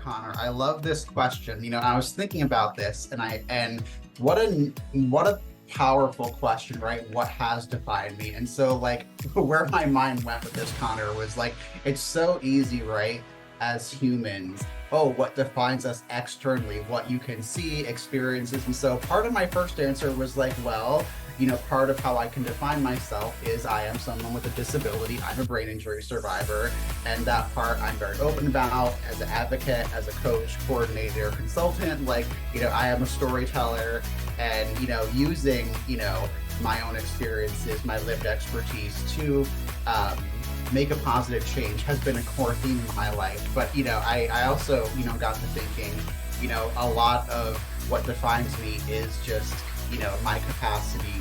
Connor. I love this question. I was thinking about this, and what a powerful question, right? What has defined me? And so, like, where my mind went with this, Connor, was like, it's so easy, right? As humans, oh, what defines us externally, what you can see, experiences. And so, part of my first answer was like, well, part of how I can define myself is I am someone with a disability. I'm a brain injury survivor. And that part I'm very open about as an advocate, as a coach, coordinator, consultant. Like, I am a storyteller and, using, my own experiences, my lived expertise to make a positive change has been a core theme in my life. But, I also, got to thinking, a lot of what defines me is just my capacity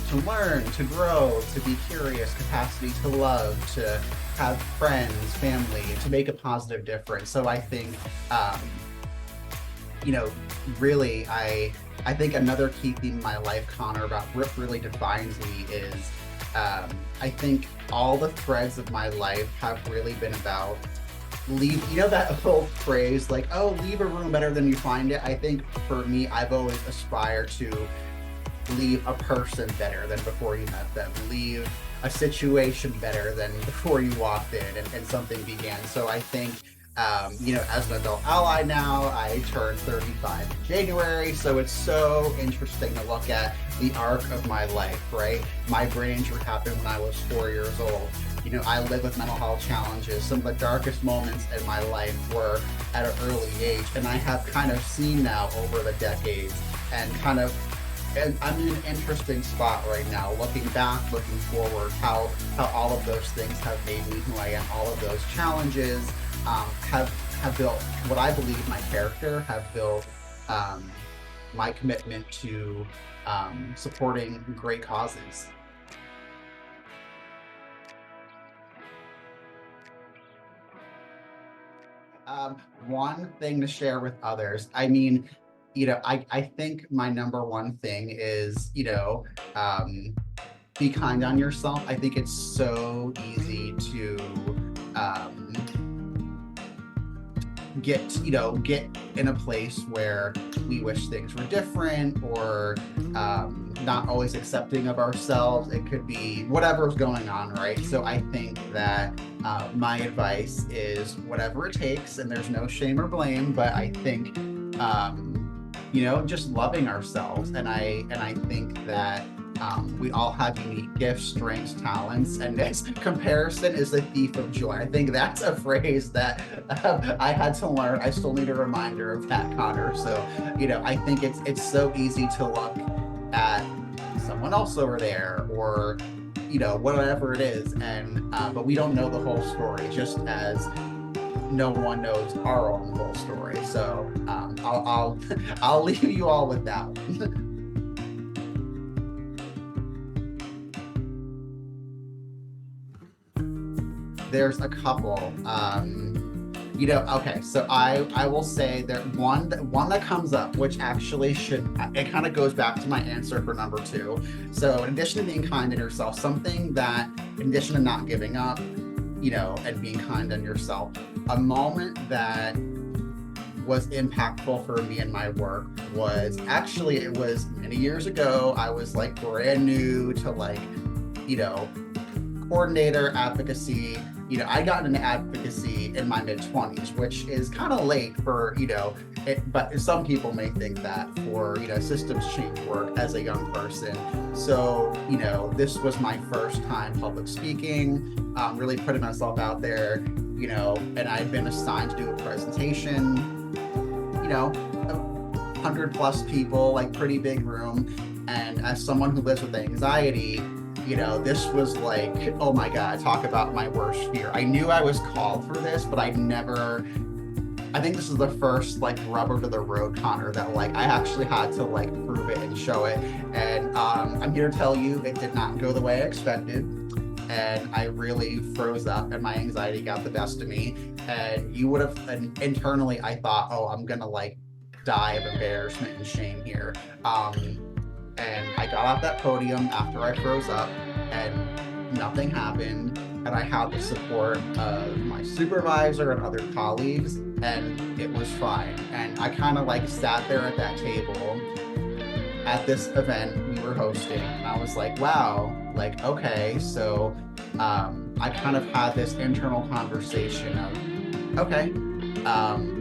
to learn, to grow, to be curious, capacity to love, to have friends, family, to make a positive difference. So I think, really, I think another key theme in my life, Connor, about what really defines me is I think all the threads of my life have really been about leave, that old phrase, like, oh, leave a room better than you find it. I think for me, I've always aspired to leave a person better than before you met them, leave a situation better than before you walked in and something began. So I think, as an adult ally now, I turned 35 in January. So it's so interesting to look at the arc of my life, right? My brain injury happened when I was 4 years old. I live with mental health challenges. Some of the darkest moments in my life were at an early age. And I have kind of seen now over the decades and I'm in an interesting spot right now, looking back, looking forward, how all of those things have made me who I am. All of those challenges have built what I believe my character, have built my commitment to supporting great causes. One thing to share with others. I mean, I think my number one thing is, be kind on yourself. I think it's so easy to get in a place where we wish things were different or not always accepting of ourselves. It could be whatever's going on, right? So I think that my advice is whatever it takes, and there's no shame or blame, but I think just loving ourselves. And I think that we all have unique gifts, strengths, talents, and this comparison is the thief of joy. I think that's a phrase that I had to learn. I still need a reminder of that, Connor. So, I think it's so easy to look at someone else over there or, whatever it is. And, but we don't know the whole story, just as no one knows our own whole story. So I'll leave you all with that one. There's a couple. Okay, so I will say that one that comes up, which actually it kind of goes back to my answer for number 2. So in addition to being kind to yourself, something that, in addition to not giving up, and being kind on yourself, a moment that was impactful for me in my work was actually, it was many years ago. I was like brand new to coordinator advocacy. I got into advocacy in my mid-20s, which is kind of late for, it, but some people may think that for, systems change work as a young person. So, this was my first time public speaking, really putting myself out there, and I'd been assigned to do a presentation, 100 plus people, like pretty big room. And as someone who lives with anxiety, this was like, oh my God, talk about my worst fear. I knew I was called for this, but I think this is the first rubber to the road, Connor, that I actually had to prove it and show it. And I'm here to tell you, it did not go the way I expected. And I really froze up and my anxiety got the best of me. And you would have, internally, I thought, oh, I'm gonna die of embarrassment and shame here. And I got off that podium after I froze up and nothing happened. And I had the support of my supervisor and other colleagues. and it was fine. And I kind of like sat there at that table at this event we were hosting, and I was like, wow, like, okay, so I kind of had this internal conversation of, okay,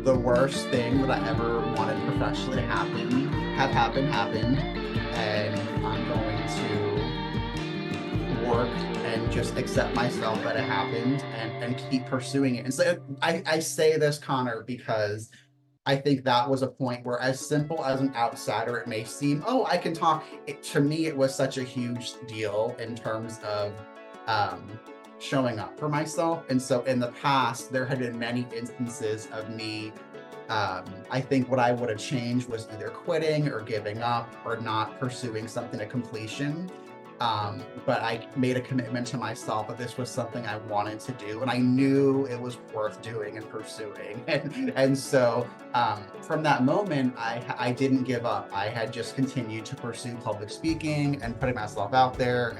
the worst thing that I ever wanted professionally to happen happened, and I'm going to work and just accept myself that it happened, and keep pursuing it. And so I say this, Connor, because I think that was a point where, as simple as an outsider it may seem, oh, I can talk. To me, it was such a huge deal in terms of um, showing up for myself. And so in the past, there had been many instances of me. I think what I would have changed was either quitting or giving up or not pursuing something to completion. But I made a commitment to myself that this was something I wanted to do, and I knew it was worth doing and pursuing. And so from that moment, I didn't give up. I had just continued to pursue public speaking and putting myself out there,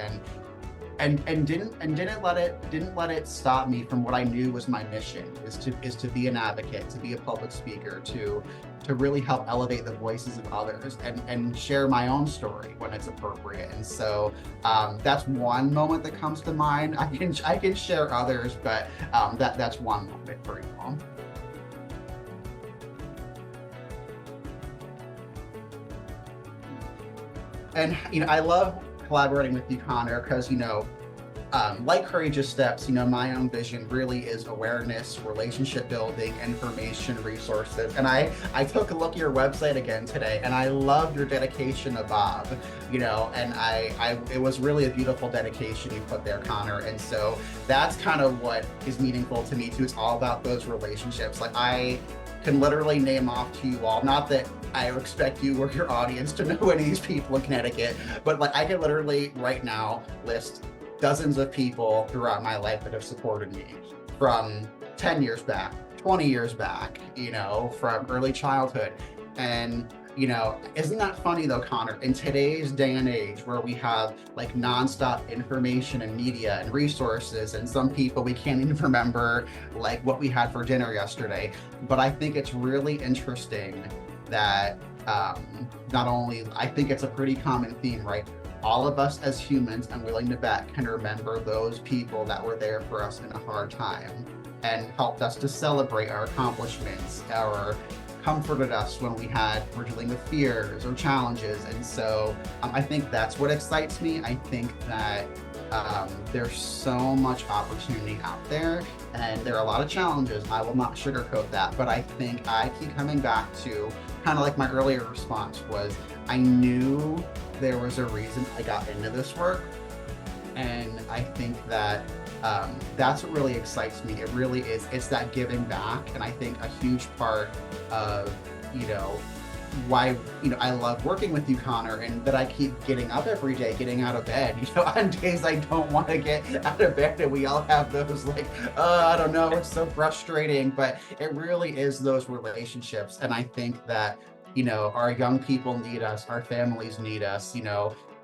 and didn't let it stop me from what I knew was my mission, is to be an advocate, to be a public speaker, to really help elevate the voices of others, and share my own story when it's appropriate. And so that's one moment that comes to mind. I can share others, but that's one moment for you all. And I love collaborating with you, Connor, because like Courageous Steps, my own vision really is awareness, relationship building, information, resources. And I took a look at your website again today, and I love your dedication to Bob, and it was really a beautiful dedication you put there, Connor. And so that's kind of what is meaningful to me too. It's all about those relationships. Like, I can literally name off to you all, not that I expect you or your audience to know any of these people in Connecticut, but like, I can literally right now list dozens of people throughout my life that have supported me, from 10 years back, 20 years back, from early childhood. And isn't that funny though, Connor, in today's day and age, where we have like nonstop information and media and resources, and some people, we can't even remember like what we had for dinner yesterday. But I think it's really interesting that not only, I think it's a pretty common theme, right? All of us as humans, I'm willing to bet, can remember those people that were there for us in a hard time and helped us to celebrate our accomplishments, or comforted us when we were dealing with fears or challenges. And so I think that's what excites me. I think that there's so much opportunity out there, and there are a lot of challenges. I will not sugarcoat that, but I think I keep coming back to kind of like my earlier response was, I knew there was a reason I got into this work. And I think that that's what really excites me. It really is. It's that giving back. And I think a huge part of, why, I love working with you, Connor, and that I keep getting up every day, getting out of bed, on days I don't want to get out of bed. And we all have those like, I don't know, it's so frustrating, but it really is those relationships. And I think that, our young people need us, our families need us.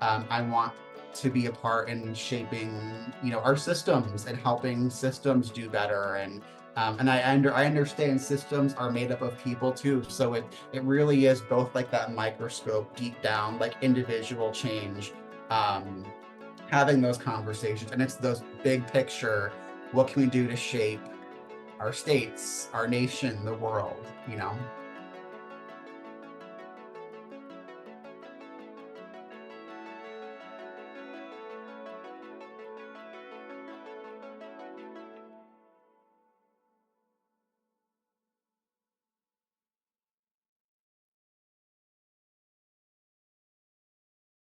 I want to be a part in shaping, our systems and helping systems do better. And I understand systems are made up of people too. So it really is both like that microscope, deep down, like individual change, having those conversations. And it's those big picture, what can we do to shape our states, our nation, the world,